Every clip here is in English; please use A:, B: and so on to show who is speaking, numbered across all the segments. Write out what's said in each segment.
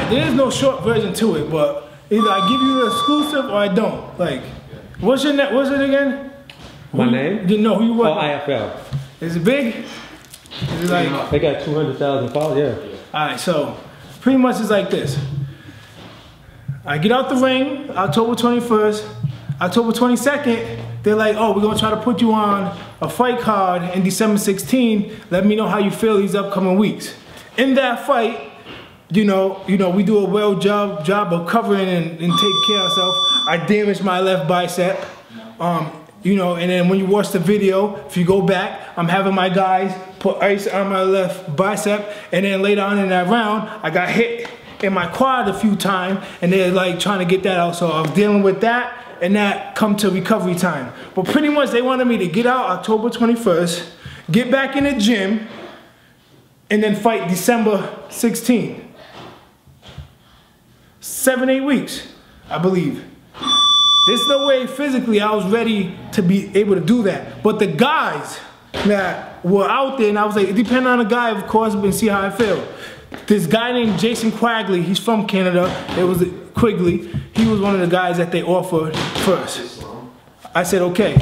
A: there is no short version to it, but either I give you the exclusive or I don't. Like, what's your net? What's it again?
B: My name?
A: You know who you work?
B: Oh, IFL.
A: Is it big? Is it like?
B: They got 200,000 followers. Yeah.
A: All right, so pretty much it's like this. I get out the ring, October 21st, October 22nd. They're like, oh, we're gonna try to put you on a fight card in December 16. Let me know how you feel these upcoming weeks. In that fight, you know, we do a well job of covering and taking care of ourselves. I damaged my left bicep. You know, and then when you watch the video, if you go back, I'm having my guys put ice on my left bicep, and then later on in that round, I got hit in my quad a few times, and they're like trying to get that out. So I was dealing with that, and that come to recovery time. But pretty much they wanted me to get out October 21st, get back in the gym, and then fight December 16th. 7-8 weeks, I believe. There's no way physically I was ready to be able to do that. But the guys that were out there, and I was like, it depends on the guy, of course, but see how I feel. This guy named Jason Quigley, he's from Canada. It was Quigley. He was one of the guys that they offered first. I said, okay.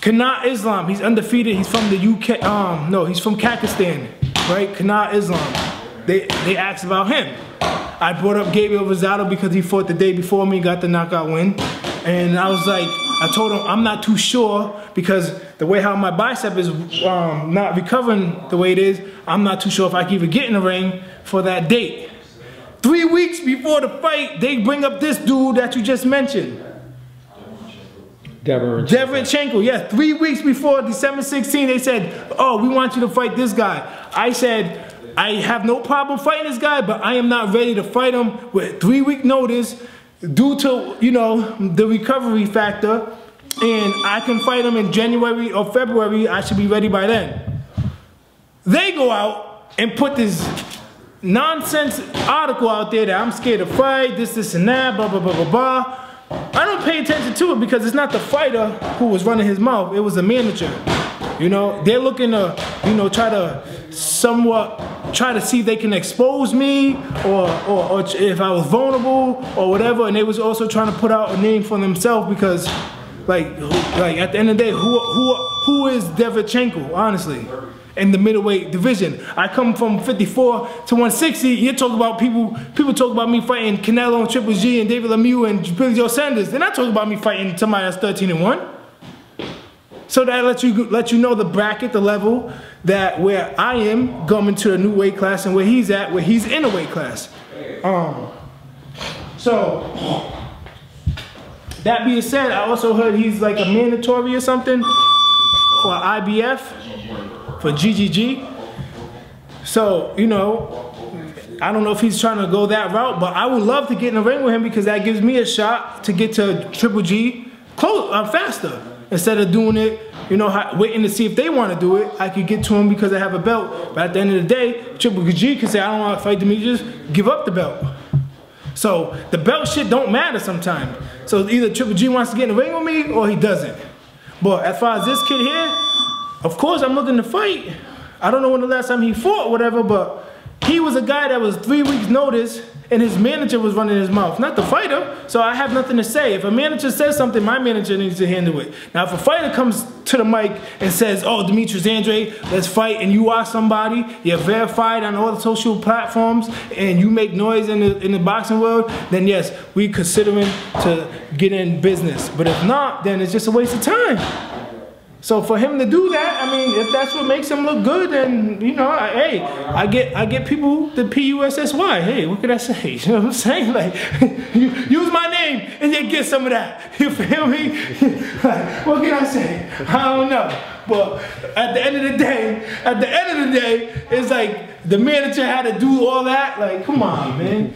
A: Kana Islam, he's undefeated. He's from the UK. No, he's from Pakistan, right? Kana Islam. They asked about him. I brought up Gabriel Rosado because he fought the day before me, got the knockout win. And I was like, I told him I'm not too sure because the way how my bicep is not recovering the way it is, I'm not too sure if I can even get in the ring for that date. 3 weeks before the fight, they bring up this dude that you just mentioned. Derevyanchenko, yes. 3 weeks before December 16, they said, oh, we want you to fight this guy. I said, I have no problem fighting this guy, but I am not ready to fight him with 3-week notice due to, you know, the recovery factor. And I can fight him in January or February. I should be ready by then. They go out and put this nonsense article out there that I'm scared to fight, this and that, blah, blah, blah, blah, blah. I don't pay attention to it because it's not the fighter who was running his mouth. It was the manager. You know, they're looking to, you know, try to see if they can expose me or if I was vulnerable or whatever. And they was also trying to put out a name for themselves because, like at the end of the day, who is Derevyanchenko, honestly, in the middleweight division? I come from 54 to 160. You talk about people talk about me fighting Canelo and Triple G and David Lemieux and Billy Joe Sanders. They're not talking about me fighting somebody that's 13-1. So that lets you know the bracket, the level that where I am going to a new weight class and where he's at, where he's in a weight class. So that being said, I also heard he's like a mandatory or something for IBF, for GGG. So, you know, I don't know if he's trying to go that route, but I would love to get in the ring with him because that gives me a shot to get to Triple G faster. Instead of doing it, you know, waiting to see if they want to do it, I could get to him because I have a belt. But at the end of the day, Triple G can say, I don't want to fight Demetrius, give up the belt. So the belt shit don't matter sometimes. So either Triple G wants to get in the ring with me or he doesn't. But as far as this kid here, of course I'm looking to fight. I don't know when the last time he fought or whatever, but he was a guy that was 3 weeks notice and his manager was running his mouth, not the fighter. So I have nothing to say. If a manager says something, my manager needs to handle it. Now, if a fighter comes to the mic and says, oh, Demetrius Andrade, let's fight, and you are somebody, you're verified on all the social platforms, and you make noise in the boxing world, then yes, we considering to get in business. But if not, then it's just a waste of time. So for him to do that, I mean, if that's what makes him look good, then, you know, hey, I get people the PUSSY. Hey, what could I say? You know what I'm saying? Like, use my name and then get some of that. You feel me? Like, what can I say? I don't know. But at the end of the day, it's like the manager had to do all that. Like, come on, man.